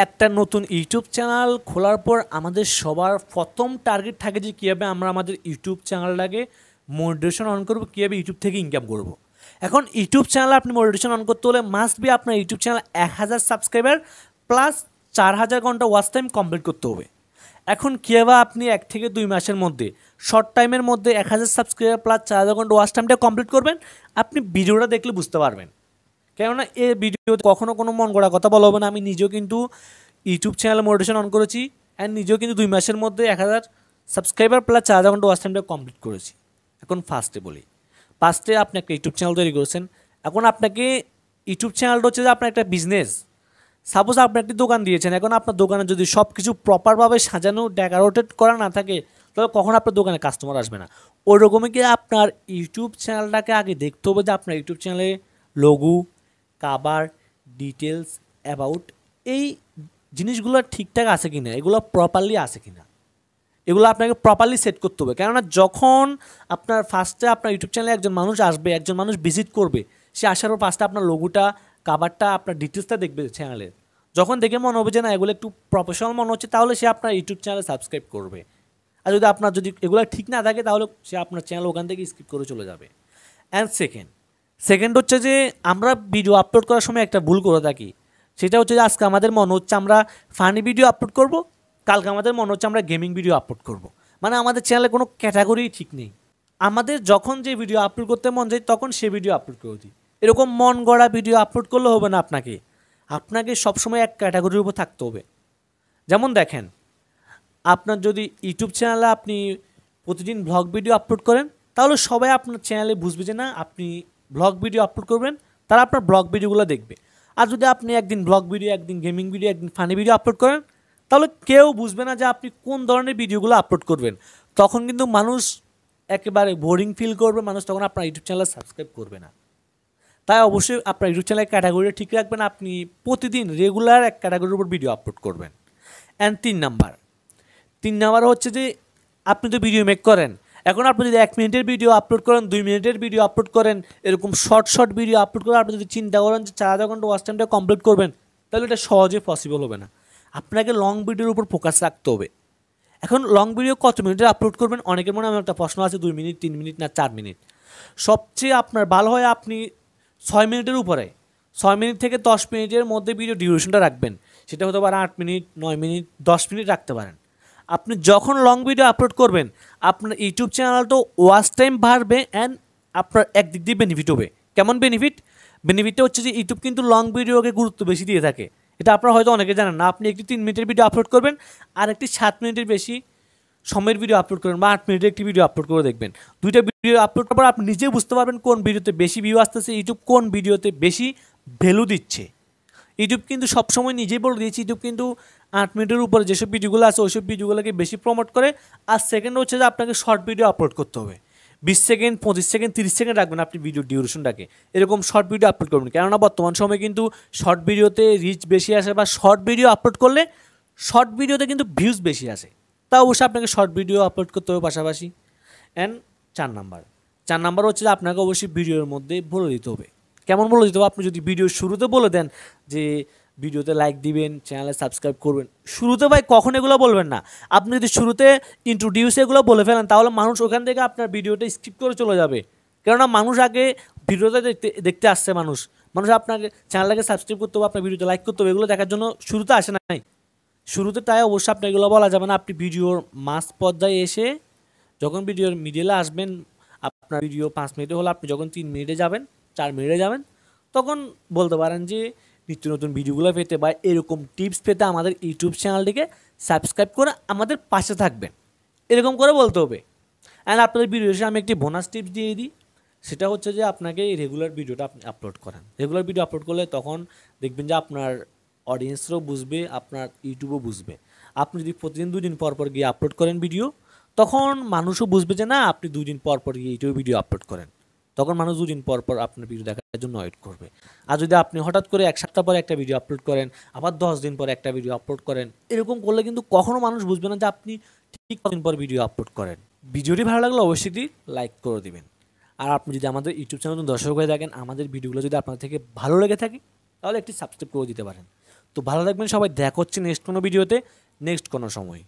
একটা নতুন YouTube channel খোলার পর আমাদের সবার প্রথম টার্গেট থাকে যে কীভাবে আমরা আমাদের ইউটিউব চ্যানেলটাকে মনিটাইজেশন অন করবো, কীভাবে ইউটিউব থেকে ইনকাম করব। এখন ইউটিউব চ্যানেল আপনি মনিটাইজেশন অন করতে হলে মাস্ট বি আপনার ইউটিউব চ্যানেল 1000 সাবস্ক্রাইবার প্লাস 4000 ঘন্টা ওয়াচ টাইম কমপ্লিট করতে হবে। এখন কীভাবে আপনি 1 থেকে 2 মাসের মধ্যে শর্ট টাইমের মধ্যে 1000 সাবস্ক্রাইবার প্লাস 4000 ঘন্টা ওয়াচ টাইমটা কমপ্লিট করবেন, আপনি ভিডিওটা দেখলে বুঝতে পারবেন। কেননা এই ভিডিওতে কখনো কোনো মন গড়া কথা বলা হবে না। আমি নিজেও কিন্তু ইউটিউব চ্যানেলে মোটিভেশন অন করেছি অ্যান্ড নিজেও কিন্তু 2 মাসের মধ্যে 1000 সাবস্ক্রাইবার প্লাস 4000 ঘন্টা ওয়াচ টাইমটা কমপ্লিট করেছি। এখন ফার্স্টে বলি, ফার্স্টে আপনি একটা ইউটিউব চ্যানেল তৈরি করেছেন। এখন আপনাকে ইউটিউব চ্যানেলটা হচ্ছে যে আপনার একটা বিজনেস। সাপোজ আপনি একটি দোকান দিয়েছেন, এখন আপনার দোকানে যদি সব কিছু প্রপারভাবে সাজানো ডেকোরেটেড করা না থাকে তাহলে কখন আপনার দোকানে কাস্টমার আসবে না। ওই রকমই কি আপনার ইউটিউব চ্যানেলটাকে আগে দেখতে হবে যে আপনার ইউটিউব চ্যানেলে লোগো, কাভার, ডিটেলস, অ্যাবাউট এই জিনিসগুলো ঠিকঠাক আছে কি না, এগুলো প্রপারলি আছে কি না, এগুলো আপনাকে প্রপারলি সেট করতে হবে। কেননা যখন আপনার ফার্স্টে আপনার ইউটিউব চ্যানেলে একজন মানুষ আসবে, একজন মানুষ ভিজিট করবে, সে আসার পর ফার্স্টে আপনার লোগোটা, কাভারটা, আপনার ডিটেলসটা দেখবে চ্যানেলের। যখন দেখে মনে হবে যে না এগুলো একটু প্রফেশনাল মনে হচ্ছে, তাহলে সে আপনার ইউটিউব চ্যানেলে সাবস্ক্রাইব করবে। আর যদি এগুলো ঠিক না থাকে তাহলে সে আপনার চ্যানেল ওখান থেকে স্কিপ করে চলে যাবে। অ্যান্ড সেকেন্ড হচ্ছে যে আমরা ভিডিও আপলোড করার সময় একটা ভুল করে থাকি। সেটা হচ্ছে যে আজকে আমাদের মনে হচ্ছে আমরা ফানি ভিডিও আপলোড করব, কালকে আমাদের মনে হচ্ছে আমরা গেমিং ভিডিও আপলোড করব। মানে আমাদের চ্যানেলে কোনো ক্যাটাগরি ঠিক নেই। আমাদের যখন যে ভিডিও আপলোড করতে মন যায় তখন সে ভিডিও আপলোড করে দিই। এরকম মন গড়া ভিডিও আপলোড করলে হবে না। আপনাকে সবসময় এক ক্যাটাগরির উপর থাকতে হবে। যেমন দেখেন, আপনার যদি ইউটিউব চ্যানেলে আপনি প্রতিদিন ব্লগ ভিডিও আপলোড করেন, তাহলে সবাই আপনার চ্যানেলে বুঝবে যে না আপনি ব্লগ ভিডিও আপলোড করবেন, তারা আপনার ব্লগ ভিডিওগুলো দেখবে। আর যদি আপনি একদিন ব্লগ ভিডিও, একদিন গেমিং ভিডিও, একদিন ফানি ভিডিও আপলোড করেন, তাহলে কেউ বুঝবে না যে আপনি কোন ধরনের ভিডিওগুলো আপলোড করবেন। তখন কিন্তু মানুষ একেবারে বোরিং ফিল করবে, মানুষ তখন আপনার ইউটিউব চ্যানেলে সাবস্ক্রাইব করবে না। তাই অবশ্যই আপনার ইউটিউব চ্যানেলের ক্যাটাগরি ঠিক রাখবেন, আপনি প্রতিদিন রেগুলার এক ক্যাটাগরির উপর ভিডিও আপলোড করবেন। অ্যান্ড 3 নাম্বার হচ্ছে যে আপনি তো ভিডিও মেক করেন। এখন আপনি যদি 1 মিনিটের ভিডিও আপলোড করেন, 2 মিনিটের ভিডিও আপলোড করেন, এরকম শর্ট ভিডিও আপলোড করেন, আপনি যদি চিন্তা করেন যে 4000 ঘন্টা ওয়াচ টাইমটা কমপ্লিট করবেন, তাহলে এটা সহজে পসিবল হবে না। আপনাকে লং ভিডিওর উপর ফোকাস রাখতে হবে। এখন লং ভিডিও কত মিনিটের আপলোড করবেন? অনেকের মনে আমার একটা প্রশ্ন আছে, 2 মিনিট, 3 মিনিট না 4 মিনিট। সবচেয়ে আপনার ভালো হয় আপনি 6 মিনিটের উপরে, 6 মিনিট থেকে 10 মিনিটের মধ্যে ভিডিও ডিউরেশনটা রাখবেন। সেটা হতে পারে 8 মিনিট, 9 মিনিট, 10 মিনিট রাখতে পারেন। আপনি যখন লং ভিডিও আপলোড করবেন, আপনার ইউটিউব চ্যানেলটা ওয়াচ টাইম বাড়বে অ্যান্ড আপনার একদিক দিয়ে বেনিফিট হবে। কেমন বেনিফিটটা হচ্ছে যে ইউটিউব কিন্তু লং ভিডিওকে গুরুত্ব বেশি দিয়ে থাকে। এটা আপনারা হয়তো অনেকে জানেন না। আপনি একটি 3 মিনিটের ভিডিও আপলোড করবেন আর একটি 7 মিনিটের বেশি সময়ের ভিডিও আপলোড করবেন, বা 8 মিনিটের একটি ভিডিও আপলোড করে দেখবেন। দুইটা ভিডিও আপলোড করার পর আপনি নিজেই বুঝতে পারবেন কোন ভিডিওতে বেশি ভিউ আসতেছে, ইউটিউব কোন ভিডিওতে বেশি ভ্যালু দিচ্ছে। ইউটিউব কিন্তু সবসময় নিজেই বলে দিয়েছি, ইউটিউব কিন্তু 8 মিনিটের উপরে যেসব ভিডিওগুলো আছে ওইসব ভিডিওগুলোকে বেশি প্রমোট করে। আর সেকেন্ড হচ্ছে যে আপনাকে শর্ট ভিডিও আপলোড করতে হবে। 20 সেকেন্ড, 25 সেকেন্ড, 30 সেকেন্ড রাখবেন আপনি ভিডিও ডিউরেশনটাকে। এরকম শর্ট ভিডিও আপলোড করবেন, কেননা বর্তমান সময়ে কিন্তু শর্ট ভিডিওতে রিচ বেশি আসে, বা শর্ট ভিডিও আপলোড করলে শর্ট ভিডিওতে কিন্তু ভিউজ বেশি আসে। তা অবশ্যই আপনাকে শর্ট ভিডিও আপলোড করতে হবে পাশাপাশি। অ্যান্ড 4 নাম্বার হচ্ছে যে আপনাকে অবশ্যই ভিডিওর মধ্যে বলে দিতে হবে। কেমন বলে দিতে হবে? আপনি যদি ভিডিওর শুরুতে বলে দেন যে ভিডিওতে লাইক দিবেন, চ্যানেলে সাবস্ক্রাইব করবেন, শুরুতে ভাই কখন এগুলো বলবেন না। আপনি যদি শুরুতে ইন্ট্রোডিউস এগুলো বলে ফেলেন, তাহলে মানুষ ওখান থেকে আপনার ভিডিওটা স্কিপ করে চলে যাবে। কেননা মানুষ আগে ভিডিওটা দেখতে আসছে, মানুষ আপনাকে চ্যানেলটাকে সাবস্ক্রাইব করতে হবে, আপনার ভিডিওতে লাইক করতে হবে, এগুলো দেখার জন্য শুরুতে আসে নাই। শুরুতে তাই অবশ্যই আপনি এগুলো বলা যাবে না। আপনি ভিডিওর মাঝ পর্যায়ে এসে যখন ভিডিওর মিডিলে আসবেন, আপনার ভিডিও 5 মিনিটে হলে আপনি যখন 3 মিনিটে যাবেন, 4 মিনিটে যাবেন, তখন বলতে পারেন যে নিত্য নতুন ভিডিওগুলো পেতে বা এরকম টিপস পেতে আমাদের ইউটিউব চ্যানেলটিকে সাবস্ক্রাইব করে আমাদের পাশে থাকবেন, এরকম করে বলতে হবে। অ্যান্ড আপনাদের ভিডিও শেষে আমি একটি বোনাস টিপস দিয়ে দিই। সেটা হচ্ছে যে আপনাকে রেগুলার ভিডিওটা আপনি আপলোড করেন। রেগুলার ভিডিও আপলোড করলে তখন দেখবেন যে আপনার অডিয়েন্সরাও বুঝবে, আপনার ইউটিউবও বুঝবে। আপনি যদি প্রতিদিন 2 দিন পর গিয়ে আপলোড করেন ভিডিও, তখন মানুষও বুঝবে যে না আপনি 2 দিন পর গিয়ে ইউটিউবে ভিডিও আপলোড করেন। তখন মানুষ 2 দিন পর আপনার ভিডিও দেখার জন্য ওয়েট করবে। আর যদি আপনি হঠাৎ করে 1 সপ্তাহ পরে একটা ভিডিও আপলোড করেন, আবার 10 দিন পরে একটা ভিডিও আপলোড করেন, এরকম করলে কিন্তু কখনো মানুষ বুঝবে না যে আপনি ঠিক কতদিন পর ভিডিও আপলোড করেন। ভিডিওটি ভালো লাগলে অবশ্যই লাইক করে দিবেন। আর আপনি যদি আমাদের ইউটিউব চ্যানেল দর্শক হয়ে থাকেন, আমাদের ভিডিওগুলো যদি আপনার থেকে ভালো লেগে থাকে, তাহলে একটি সাবস্ক্রাইব করে দিতে পারেন। তো ভালো থাকবেন সবাই, দেখা হচ্ছে নেক্সট কোনো ভিডিওতে, নেক্সট কোনো সময়।